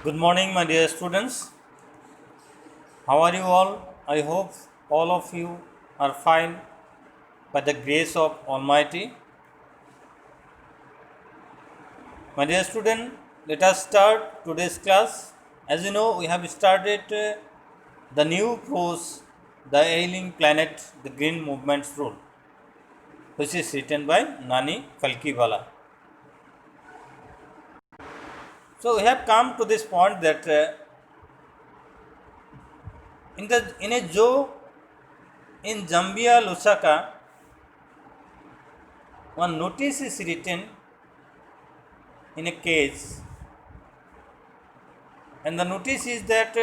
Good morning, my dear students. How are you all? I hope all of you are fine by the grace of Almighty. My dear student, let us start today's class. As you know, we have started the new prose, The Ailing Planet, the Green Movement's Role, which is written by Nani Kalkiwala. So we have come to this point that in a zoo in Zambia, Lusaka, one notice is written in a cage, and the notice is that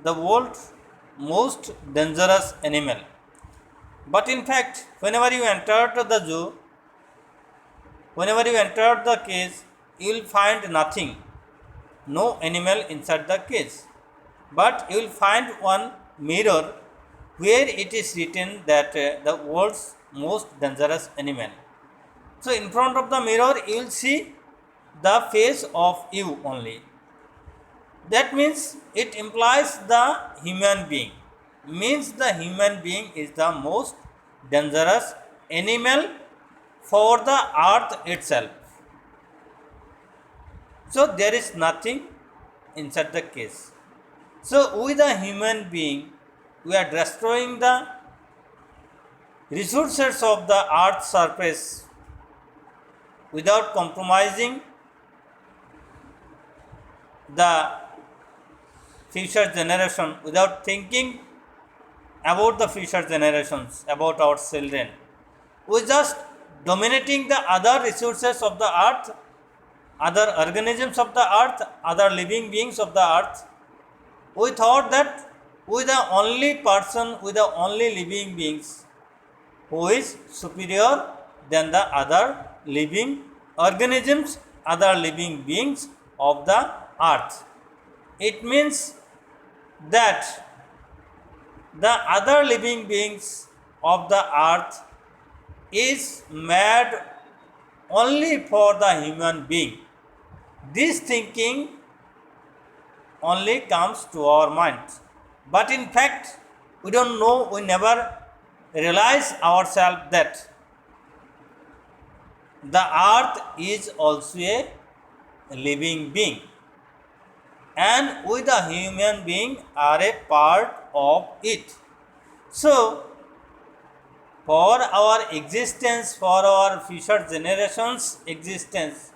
the world's most dangerous animal. But in fact, whenever you enter the zoo, whenever you enter the cage, you will find nothing, no animal inside the cage. But you will find one mirror where it is written that the world's most dangerous animal. So in front of the mirror, you will see the face of you only. That means it implies the human being. Means the human being is the most dangerous animal for the earth itself. So there is nothing inside the case. So with the human being, we are destroying the resources of the earth's surface without compromising the future generation, without thinking about the future generations, about our children. We just dominating the other resources of the earth, other organisms of the earth, other living beings of the earth. We thought that we the only person, we the only living beings who is superior than the other living organisms, other living beings of the earth. It means that the other living beings of the earth is made only for the human being. This thinking only comes to our mind. But in fact, we don't know, we never realize ourselves that the earth is also a living being, and we the human being are a part of it. So for our existence, for our future generations existence,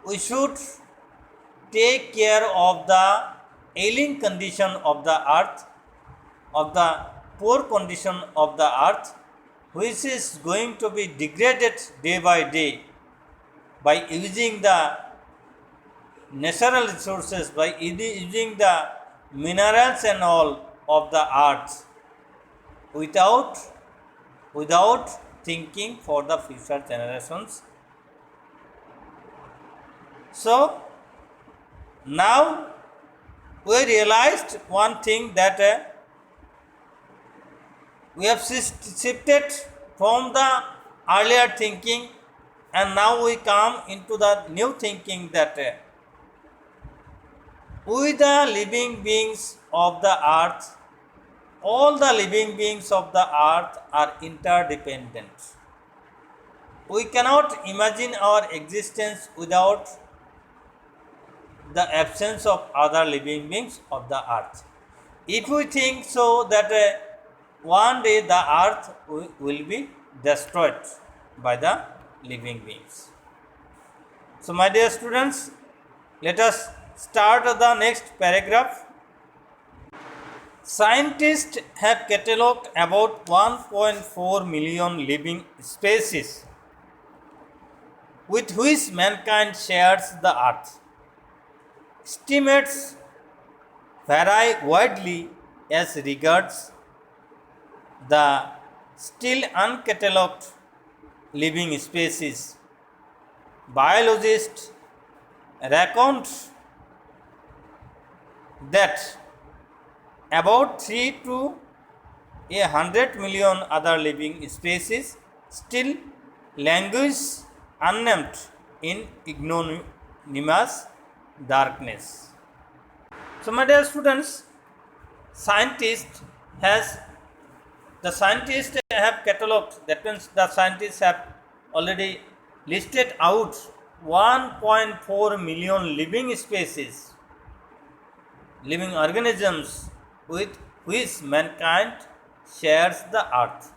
we should take care of the ailing condition of the earth, of the poor condition of the earth, which is going to be degraded day by day by using the natural resources, by using the minerals and all of the earth without thinking for the future generations. So now we realized one thing, that we have shifted from the earlier thinking, and now we come into the new thinking that we the living beings of the earth, all the living beings of the earth are interdependent. We cannot imagine our existence without the absence of other living beings of the earth. If we think so that one day the earth will be destroyed by the living beings. So my dear students, let us start the next paragraph. Scientists have catalogued about 1.4 million living species with which mankind shares the earth. Estimates vary widely as regards the still uncatalogued living species. Biologists recount that about 3 to 100 million other living species still languish unnamed in ignominious darkness. So, my dear students, scientists has the scientists have catalogued, that means the scientists have already listed out 1.4 million living species, living organisms with which mankind shares the earth.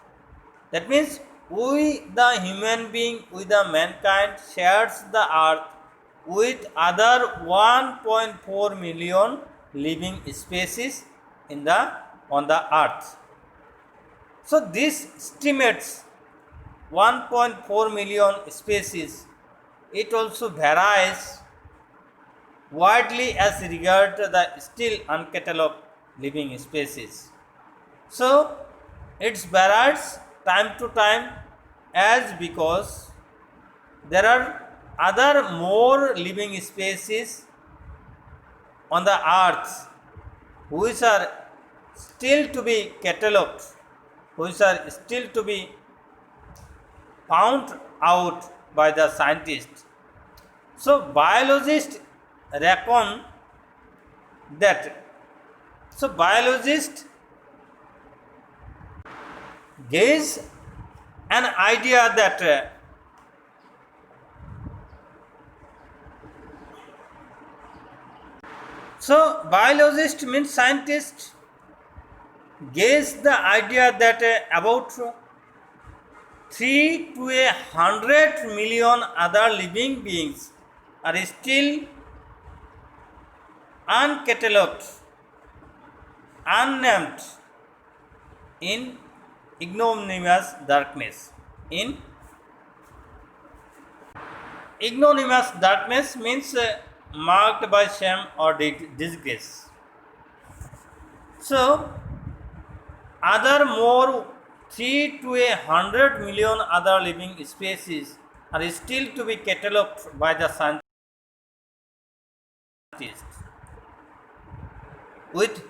That means we the human being, we the mankind shares the earth with other 1.4 million living species in the on the earth. So this estimates 1.4 million species. It also varies widely as regards the still uncatalogued living species. So it varies time to time, as because there are other more living species on the earth which are still to be catalogued, which are still to be found out by the scientists. So biologists reckon that, so biologists gauge an idea that so biologist means scientists gauge the idea that about 3 to 100 million other living beings are still uncatalogued, unnamed in ignominious darkness. In ignominious darkness means marked by shame or disgrace. So other more 3 to 100 million other living species are still to be catalogued by the scientists, with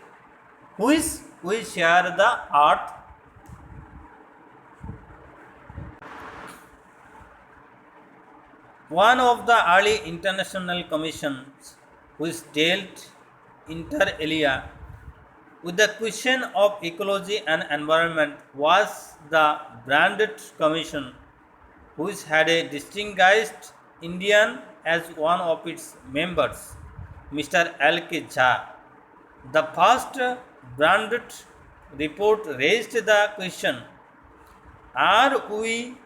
which we share the earth. One of the early international commissions which dealt inter alia with the question of ecology and environment was the Branded Commission, which had a distinguished Indian as one of its members, Mr. L.K. Jha. The first Branded report raised the question: are we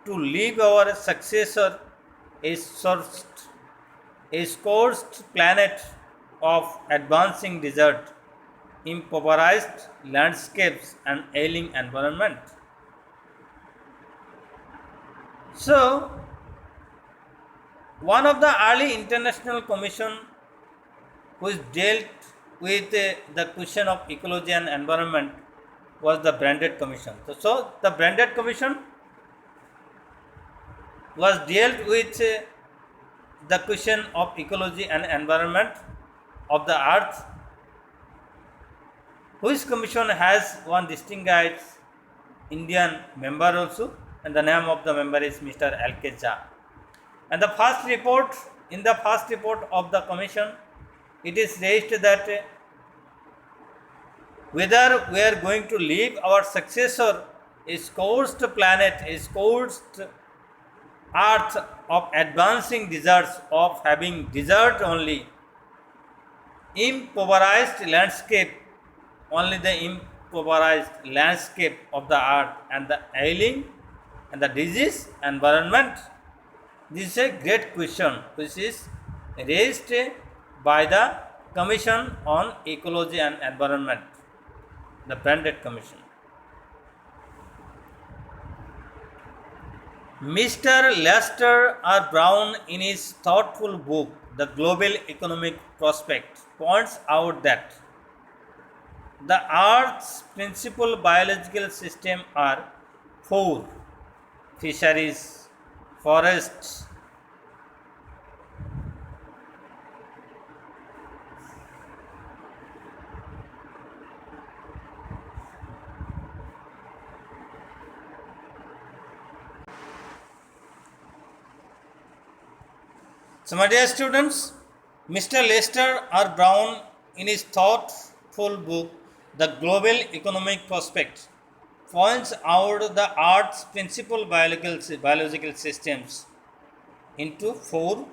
to leave our successor a scorched planet of advancing desert, impoverished landscapes and ailing environment? So one of the early international commission which dealt with the question of ecology and environment was the Branded Commission. So the Branded Commission was dealt with the question of ecology and environment of the earth, which commission has one distinguished Indian member also, and the name of the member is Mr. L.K. Jha. And the first report, in the first report of the commission, it is raised that whether we are going to leave our successor a scorched planet, a scorched earth of advancing deserts, of having desert only, impoverished landscape, only the impoverished landscape of the earth, and the ailing and the disease environment. This is a great question which is raised by the Commission on Ecology and Environment, the Branded Commission. Mr. Lester R. Brown, in his thoughtful book, The Global Economic Prospect, points out that the Earth's principal biological system are 4: fisheries, forests, so my dear students, Mr. Lester R. Brown, in his thoughtful book, The Global Economic Prospect, points out the Earth's principal biological systems into four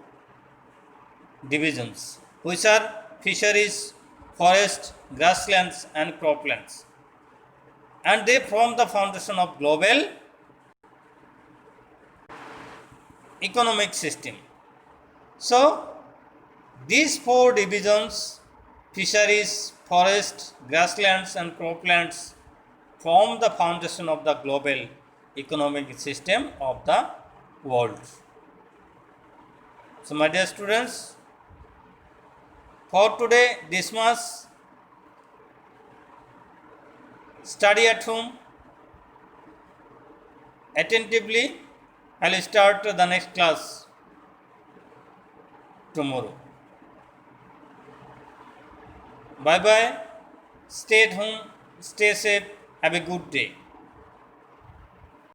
divisions, which are fisheries, forests, grasslands, and croplands. And they form the foundation of global economic system. So, these four divisions, fisheries, forests, grasslands, and croplands, form the foundation of the global economic system of the world. So, my dear students, for today this much. Study at home attentively. I will start the next class tomorrow. Bye bye. Stay at home. Stay safe. Have a good day.